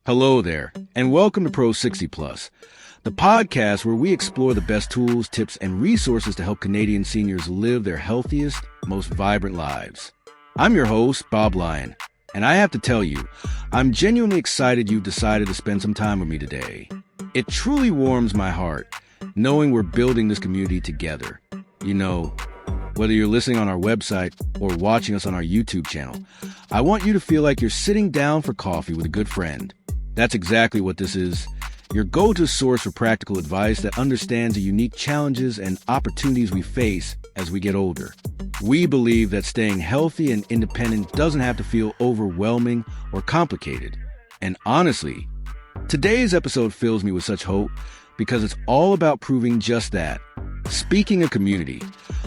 Hello there, and welcome to ProSixtyPlus, the podcast where we explore the best tools, tips, and resources to help Canadian seniors live their healthiest, most vibrant lives. I'm your host, Bob Lyon, and I have to tell you, I'm genuinely excited you've decided to spend some time with me today. It truly warms my heart, knowing we're building this community together. You know, whether you're listening on our website or watching us on our YouTube channel, I want you to feel like you're sitting down for coffee with a good friend. That's exactly what this is, your go-to source for practical advice that understands the unique challenges and opportunities we face as we get older. We believe that staying healthy and independent doesn't have to feel overwhelming or complicated. And honestly, today's episode fills me with such hope because it's all about proving just that. Speaking of community,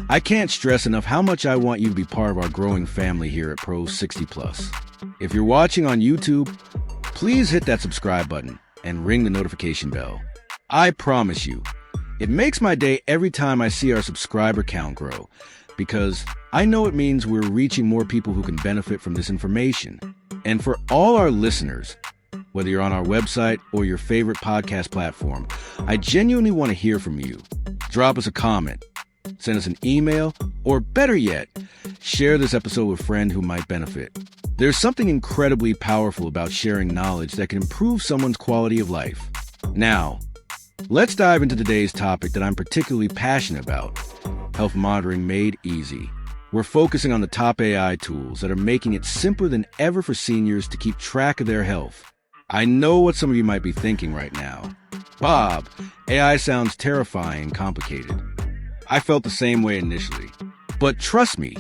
I can't stress enough how much I want you to be part of our growing family here at Pro60Plus. If you're watching on YouTube, please hit that subscribe button and ring the notification bell. I promise you, it makes my day every time I see our subscriber count grow, because I know it means we're reaching more people who can benefit from this information. And for all our listeners, whether you're on our website or your favorite podcast platform, I genuinely want to hear from you. Drop us a comment, send us an email, or better yet, share this episode with a friend who might benefit. There's something incredibly powerful about sharing knowledge that can improve someone's quality of life. Now, let's dive into today's topic that I'm particularly passionate about: health monitoring made easy. We're focusing on the top AI tools that are making it simpler than ever for seniors to keep track of their health. I know what some of you might be thinking right now. Bob, AI sounds terrifying and complicated. I felt the same way initially. But trust me,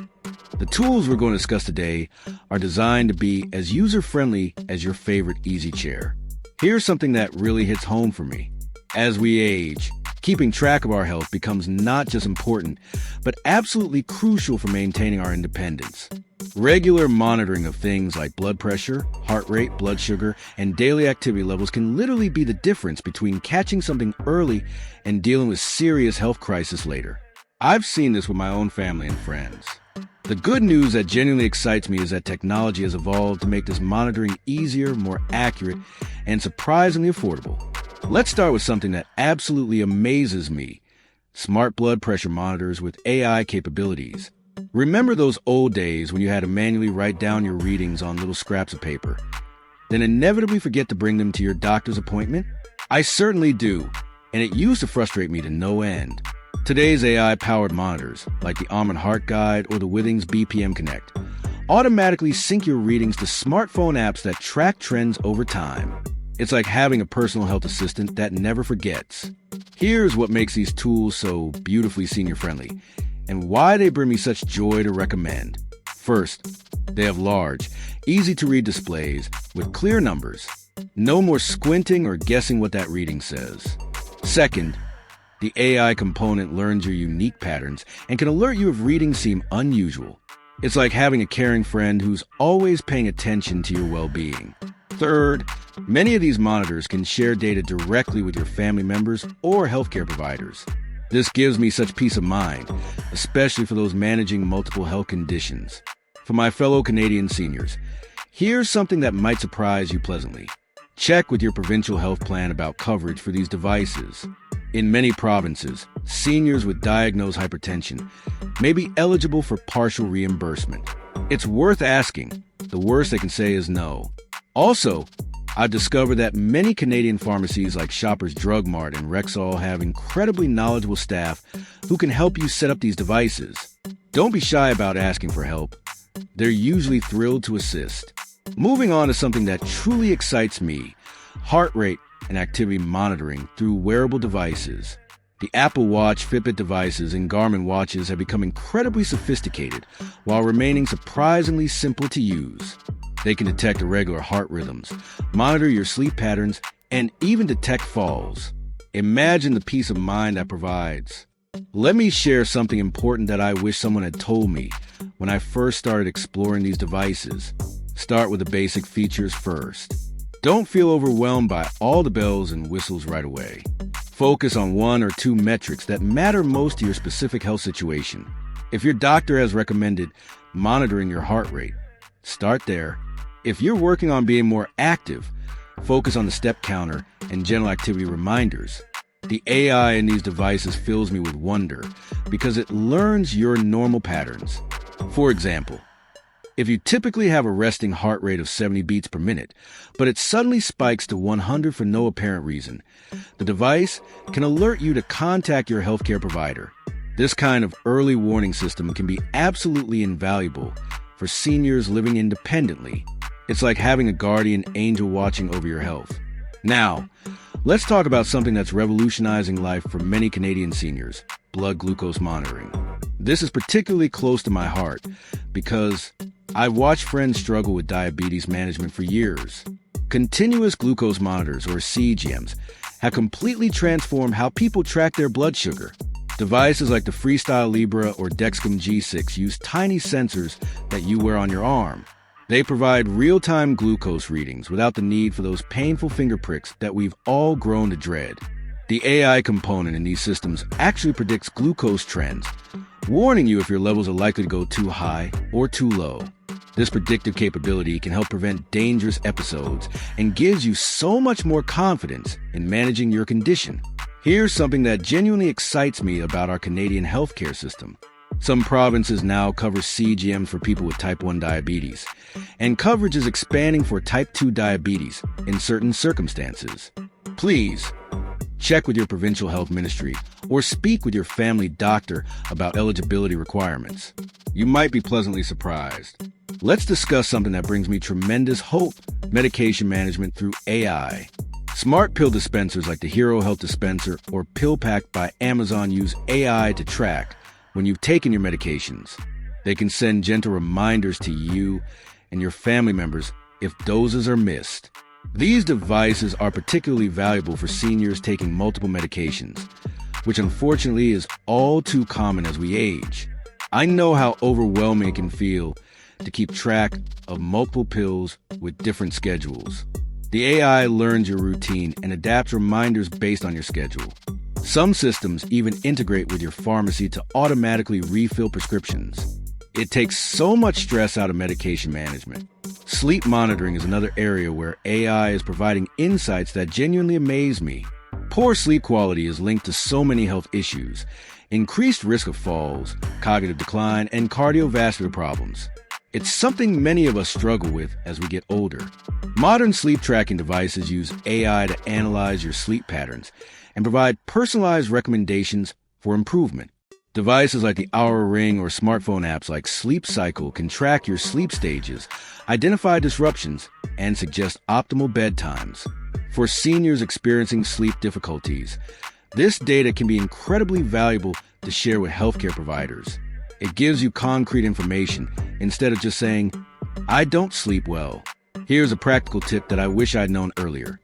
the tools we're going to discuss today are designed to be as user-friendly as your favorite easy chair. Here's something that really hits home for me. As we age, keeping track of our health becomes not just important, but absolutely crucial for maintaining our independence. Regular monitoring of things like blood pressure, heart rate, blood sugar, and daily activity levels can literally be the difference between catching something early and dealing with serious health crisis later. I've seen this with my own family and friends. The good news that genuinely excites me is that technology has evolved to make this monitoring easier, more accurate, and surprisingly affordable. Let's start with something that absolutely amazes me: smart blood pressure monitors with AI capabilities. Remember those old days when you had to manually write down your readings on little scraps of paper, then inevitably forget to bring them to your doctor's appointment? I certainly do, and it used to frustrate me to no end. Today's AI-powered monitors, like the Arm & Heart Guide or the Withings BPM Connect, automatically sync your readings to smartphone apps that track trends over time. It's like having a personal health assistant that never forgets. Here's what makes these tools so beautifully senior-friendly, and why they bring me such joy to recommend. First, they have large, easy-to-read displays with clear numbers. No more squinting or guessing what that reading says. Second, the AI component learns your unique patterns and can alert you if readings seem unusual. It's like having a caring friend who's always paying attention to your well-being. Third, many of these monitors can share data directly with your family members or healthcare providers. This gives me such peace of mind, especially for those managing multiple health conditions. For my fellow Canadian seniors, here's something that might surprise you pleasantly. Check with your provincial health plan about coverage for these devices. In many provinces, seniors with diagnosed hypertension may be eligible for partial reimbursement. It's worth asking. The worst they can say is no. Also, I've discovered that many Canadian pharmacies like Shoppers Drug Mart and Rexall have incredibly knowledgeable staff who can help you set up these devices. Don't be shy about asking for help. They're usually thrilled to assist. Moving on to something that truly excites me: heart rate and activity monitoring through wearable devices. The Apple Watch, Fitbit devices, and Garmin watches have become incredibly sophisticated while remaining surprisingly simple to use. They can detect irregular heart rhythms, monitor your sleep patterns, and even detect falls. Imagine the peace of mind that provides. Let me share something important that I wish someone had told me when I first started exploring these devices. Start with the basic features first. Don't feel overwhelmed by all the bells and whistles right away. Focus on one or two metrics that matter most to your specific health situation. If your doctor has recommended monitoring your heart rate, start there. If you're working on being more active, focus on the step counter, and general activity reminders. The AI in these devices fills me with wonder because it learns your normal patterns. For example, if you typically have a resting heart rate of 70 beats per minute, but it suddenly spikes to 100 for no apparent reason, the device can alert you to contact your healthcare provider. This kind of early warning system can be absolutely invaluable for seniors living independently. It's like having a guardian angel watching over your health. Now, let's talk about something that's revolutionizing life for many Canadian seniors: blood glucose monitoring. This is particularly close to my heart because I've watched friends struggle with diabetes management for years. Continuous glucose monitors, or CGMs, have completely transformed how people track their blood sugar. Devices like the Freestyle Libre or Dexcom G6 use tiny sensors that you wear on your arm. They provide real-time glucose readings without the need for those painful finger pricks that we've all grown to dread. The AI component in these systems actually predicts glucose trends, warning you if your levels are likely to go too high or too low. This predictive capability can help prevent dangerous episodes and gives you so much more confidence in managing your condition. Here's something that genuinely excites me about our Canadian healthcare system. Some provinces now cover CGMs for people with type 1 diabetes, and coverage is expanding for type 2 diabetes in certain circumstances. Please check with your provincial health ministry or speak with your family doctor about eligibility requirements. You might be pleasantly surprised. Let's discuss something that brings me tremendous hope: medication management through AI. Smart pill dispensers like the Hero Health Dispenser or PillPack by Amazon use AI to track when you've taken your medications. They can send gentle reminders to you and your family members if doses are missed. These devices are particularly valuable for seniors taking multiple medications, which unfortunately is all too common as we age. I know how overwhelming it can feel to keep track of multiple pills with different schedules. The AI learns your routine and adapts reminders based on your schedule. Some systems even integrate with your pharmacy to automatically refill prescriptions. It takes so much stress out of medication management. Sleep monitoring is another area where AI is providing insights that genuinely amaze me. Poor sleep quality is linked to so many health issues: increased risk of falls, cognitive decline, and cardiovascular problems. It's something many of us struggle with as we get older. Modern sleep tracking devices use AI to analyze your sleep patterns and provide personalized recommendations for improvement. Devices like the Oura Ring or smartphone apps like Sleep Cycle can track your sleep stages, identify disruptions, and suggest optimal bedtimes. For seniors experiencing sleep difficulties, this data can be incredibly valuable to share with healthcare providers. It gives you concrete information instead of just saying, "I don't sleep well." Here's a practical tip that I wish I'd known earlier.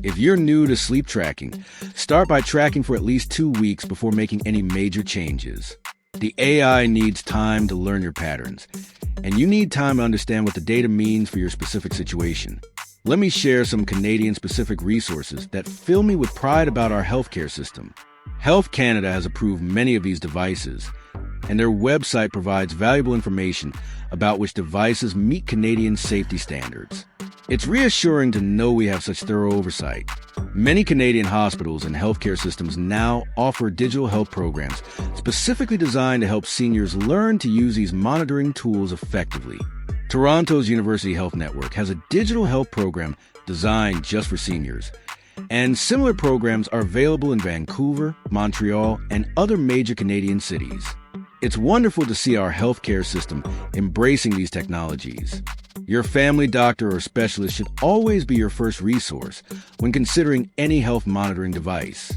If you're new to sleep tracking, start by tracking for at least 2 weeks before making any major changes. The AI needs time to learn your patterns, and you need time to understand what the data means for your specific situation. Let me share some Canadian-specific resources that fill me with pride about our healthcare system. Health Canada has approved many of these devices, and their website provides valuable information about which devices meet Canadian safety standards. It's reassuring to know we have such thorough oversight. Many Canadian hospitals and healthcare systems now offer digital health programs specifically designed to help seniors learn to use these monitoring tools effectively. Toronto's University Health Network has a digital health program designed just for seniors, and similar programs are available in Vancouver, Montreal, and other major Canadian cities. It's wonderful to see our healthcare system embracing these technologies. Your family doctor or specialist should always be your first resource when considering any health monitoring device.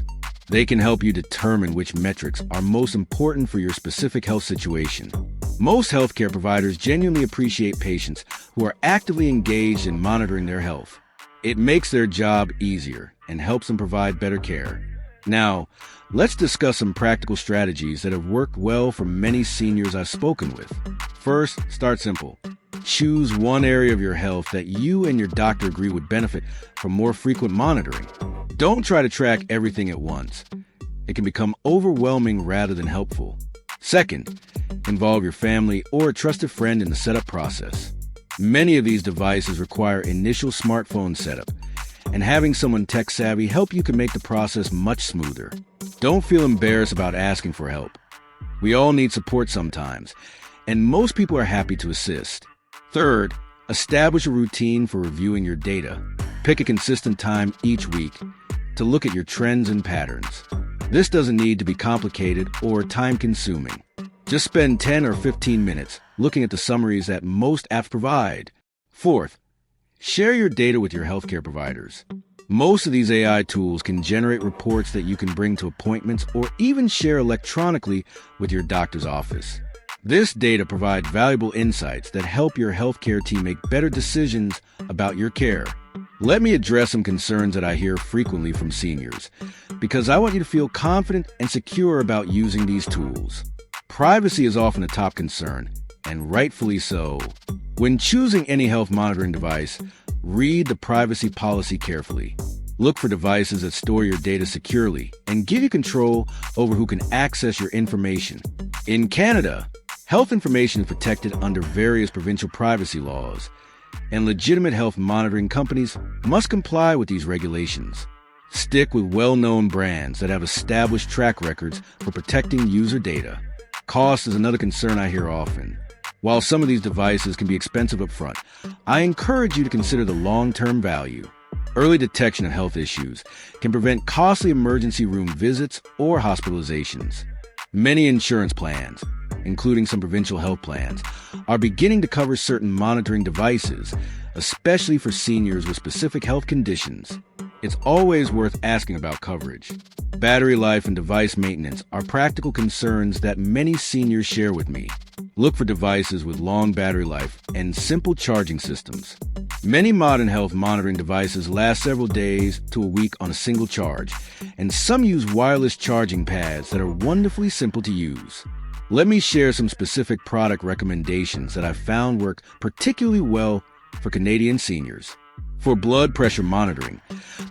They can help you determine which metrics are most important for your specific health situation. Most healthcare providers genuinely appreciate patients who are actively engaged in monitoring their health. It makes their job easier and helps them provide better care. Now, let's discuss some practical strategies that have worked well for many seniors I've spoken with. First, start simple. Choose one area of your health that you and your doctor agree would benefit from more frequent monitoring. Don't try to track everything at once. It can become overwhelming rather than helpful. Second, involve your family or a trusted friend in the setup process. Many of these devices require initial smartphone setup, and having someone tech-savvy help you can make the process much smoother. Don't feel embarrassed about asking for help. We all need support sometimes, and most people are happy to assist. Third, establish a routine for reviewing your data. Pick a consistent time each week to look at your trends and patterns. This doesn't need to be complicated or time-consuming. Just spend 10 or 15 minutes looking at the summaries that most apps provide. Fourth, share your data with your healthcare providers. Most of these AI tools can generate reports that you can bring to appointments or even share electronically with your doctor's office. This data provides valuable insights that help your healthcare team make better decisions about your care. Let me address some concerns that I hear frequently from seniors, because I want you to feel confident and secure about using these tools. Privacy is often a top concern, and rightfully so. When choosing any health monitoring device, read the privacy policy carefully. Look for devices that store your data securely and give you control over who can access your information. In Canada, health information is protected under various provincial privacy laws, and legitimate health monitoring companies must comply with these regulations. Stick with well-known brands that have established track records for protecting user data. Cost is another concern I hear often. While some of these devices can be expensive up front, I encourage you to consider the long-term value. Early detection of health issues can prevent costly emergency room visits or hospitalizations. Many insurance plans, including some provincial health plans, are beginning to cover certain monitoring devices, especially for seniors with specific health conditions. It's always worth asking about coverage. Battery life and device maintenance are practical concerns that many seniors share with me. Look for devices with long battery life and simple charging systems. Many modern health monitoring devices last several days to a week on a single charge, and some use wireless charging pads that are wonderfully simple to use. Let me share some specific product recommendations that I've found work particularly well for Canadian seniors. For blood pressure monitoring,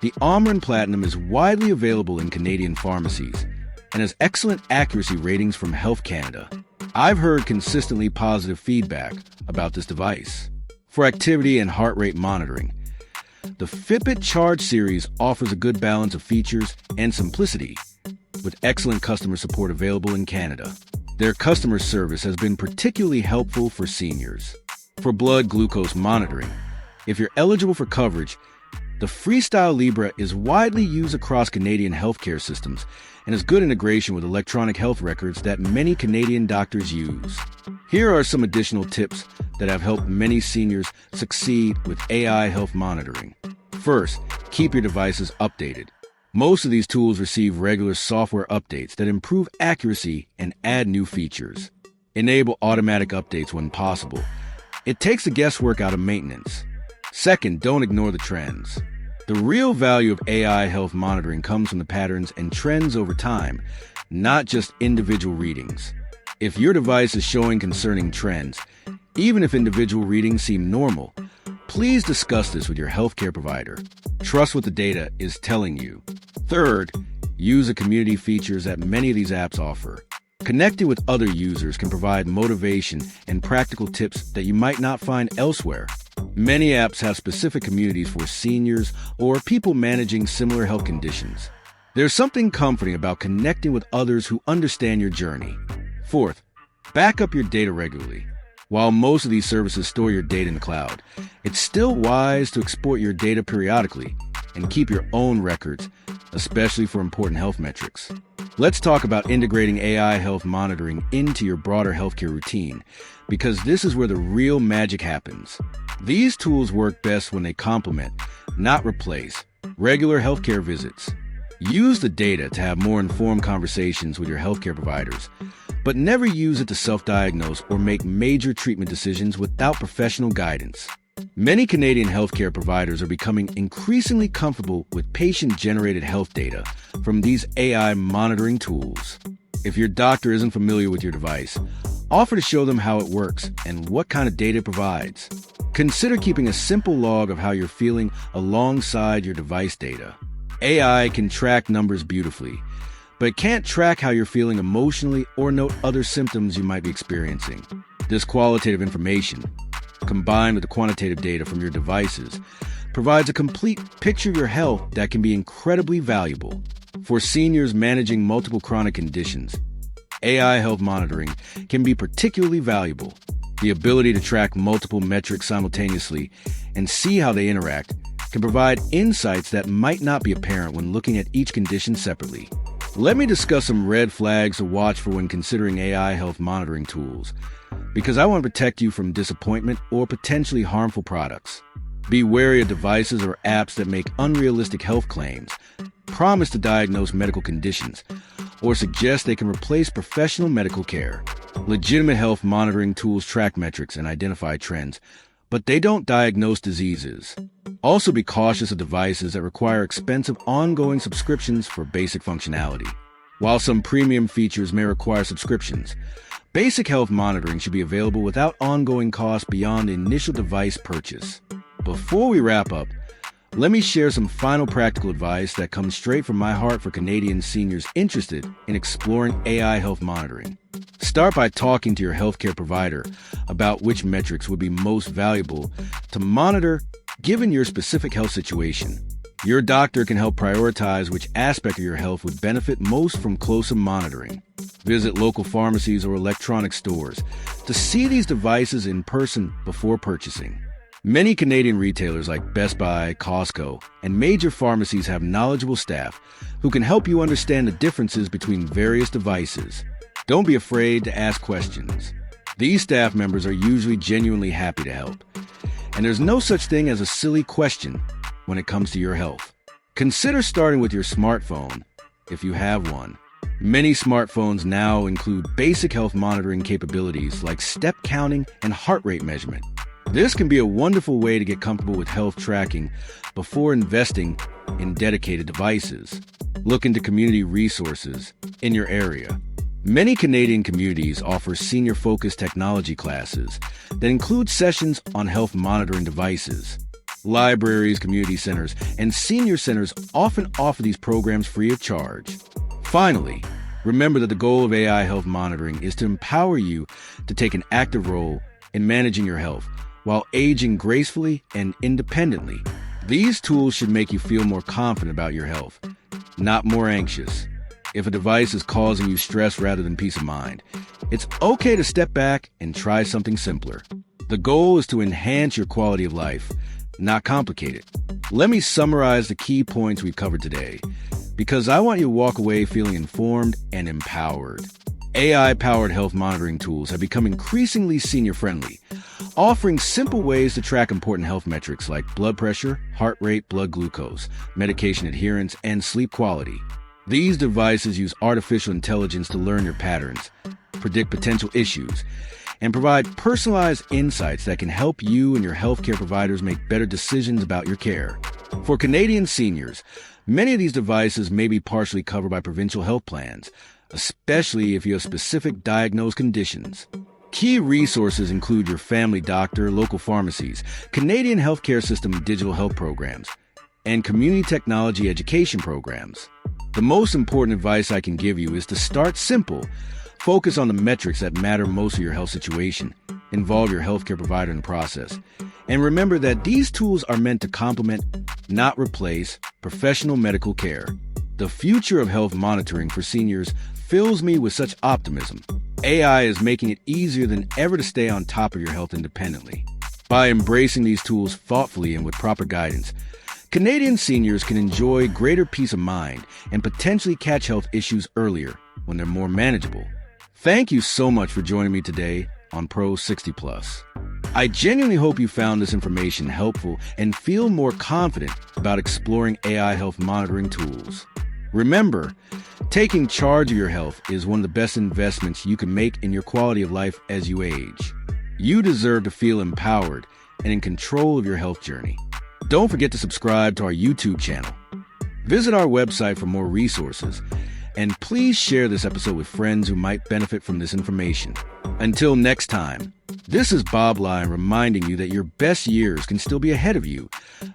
the Omron Platinum is widely available in Canadian pharmacies and has excellent accuracy ratings from Health Canada. I've heard consistently positive feedback about this device. For activity and heart rate monitoring, the Fitbit Charge series offers a good balance of features and simplicity, with excellent customer support available in Canada. Their customer service has been particularly helpful for seniors. For blood glucose monitoring, if you're eligible for coverage, the Freestyle Libre is widely used across Canadian healthcare systems and has good integration with electronic health records that many Canadian doctors use. Here are some additional tips that have helped many seniors succeed with AI health monitoring. First, keep your devices updated. Most of these tools receive regular software updates that improve accuracy and add new features. Enable automatic updates when possible. It takes the guesswork out of maintenance. Second, don't ignore the trends. The real value of AI health monitoring comes from the patterns and trends over time, not just individual readings. If your device is showing concerning trends, even if individual readings seem normal, please discuss this with your healthcare provider. Trust what the data is telling you. Third, use the community features that many of these apps offer. Connecting with other users can provide motivation and practical tips that you might not find elsewhere. Many apps have specific communities for seniors or people managing similar health conditions. There's something comforting about connecting with others who understand your journey. Fourth, back up your data regularly. While most of these services store your data in the cloud, it's still wise to export your data periodically and keep your own records, especially for important health metrics. Let's talk about integrating AI health monitoring into your broader healthcare routine, because this is where the real magic happens. These tools work best when they complement, not replace, regular healthcare visits. Use the data to have more informed conversations with your healthcare providers, but never use it to self-diagnose or make major treatment decisions without professional guidance. Many Canadian healthcare providers are becoming increasingly comfortable with patient-generated health data from these AI monitoring tools. If your doctor isn't familiar with your device, offer to show them how it works and what kind of data it provides. Consider keeping a simple log of how you're feeling alongside your device data. AI can track numbers beautifully, but it can't track how you're feeling emotionally or note other symptoms you might be experiencing. This qualitative information, combined with the quantitative data from your devices, provides a complete picture of your health that can be incredibly valuable. For seniors managing multiple chronic conditions, AI health monitoring can be particularly valuable. The ability to track multiple metrics simultaneously and see how they interact can provide insights that might not be apparent when looking at each condition separately. Let me discuss some red flags to watch for when considering AI health monitoring tools, because I want to protect you from disappointment or potentially harmful products. Be wary of devices or apps that make unrealistic health claims, promise to diagnose medical conditions, or suggest they can replace professional medical care. Legitimate health monitoring tools track metrics and identify trends, but they don't diagnose diseases. Also be cautious of devices that require expensive ongoing subscriptions for basic functionality. While some premium features may require subscriptions, basic health monitoring should be available without ongoing costs beyond the initial device purchase. Before we wrap up, let me share some final practical advice that comes straight from my heart for Canadian seniors interested in exploring AI health monitoring. Start by talking to your healthcare provider about which metrics would be most valuable to monitor given your specific health situation. Your doctor can help prioritize which aspect of your health would benefit most from closer monitoring. Visit local pharmacies or electronic stores to see these devices in person before purchasing. Many Canadian retailers like Best Buy, Costco, and major pharmacies have knowledgeable staff who can help you understand the differences between various devices. Don't be afraid to ask questions. These staff members are usually genuinely happy to help. And there's no such thing as a silly question when it comes to your health. Consider starting with your smartphone, if you have one. Many smartphones now include basic health monitoring capabilities like step counting and heart rate measurement. This can be a wonderful way to get comfortable with health tracking before investing in dedicated devices. Look into community resources in your area. Many Canadian communities offer senior-focused technology classes that include sessions on health monitoring devices. Libraries, community centers, and senior centers often offer these programs free of charge. Finally, remember that the goal of AI health monitoring is to empower you to take an active role in managing your health while aging gracefully and independently. These tools should make you feel more confident about your health, not more anxious. If a device is causing you stress rather than peace of mind, it's okay to step back and try something simpler. The goal is to enhance your quality of life, not complicate it. Let me summarize the key points we've covered today, because I want you to walk away feeling informed and empowered. AI-powered health monitoring tools have become increasingly senior-friendly, offering simple ways to track important health metrics like blood pressure, heart rate, blood glucose, medication adherence, and sleep quality. These devices use artificial intelligence to learn your patterns, predict potential issues, and provide personalized insights that can help you and your healthcare providers make better decisions about your care. For Canadian seniors, many of these devices may be partially covered by provincial health plans, especially if you have specific diagnosed conditions. Key resources include your family doctor, local pharmacies, Canadian healthcare system digital health programs, and community technology education programs. The most important advice I can give you is to start simple. Focus on the metrics that matter most to your health situation. Involve your healthcare provider in the process. And remember that these tools are meant to complement, not replace, professional medical care. The future of health monitoring for seniors fills me with such optimism. AI is making it easier than ever to stay on top of your health independently. By embracing these tools thoughtfully and with proper guidance, Canadian seniors can enjoy greater peace of mind and potentially catch health issues earlier when they're more manageable. Thank you so much for joining me today on ProSixtyPlus. I genuinely hope you found this information helpful and feel more confident about exploring AI health monitoring tools. Remember, taking charge of your health is one of the best investments you can make in your quality of life as you age. You deserve to feel empowered and in control of your health journey. Don't forget to subscribe to our YouTube channel. Visit our website for more resources, and please share this episode with friends who might benefit from this information. Until next time, this is Bob Lyon reminding you that your best years can still be ahead of you,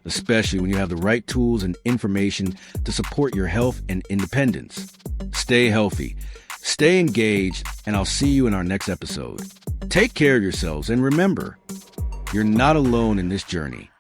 especially when you have the right tools and information to support your health and independence. Stay healthy, stay engaged, and I'll see you in our next episode. Take care of yourselves, and remember, you're not alone in this journey.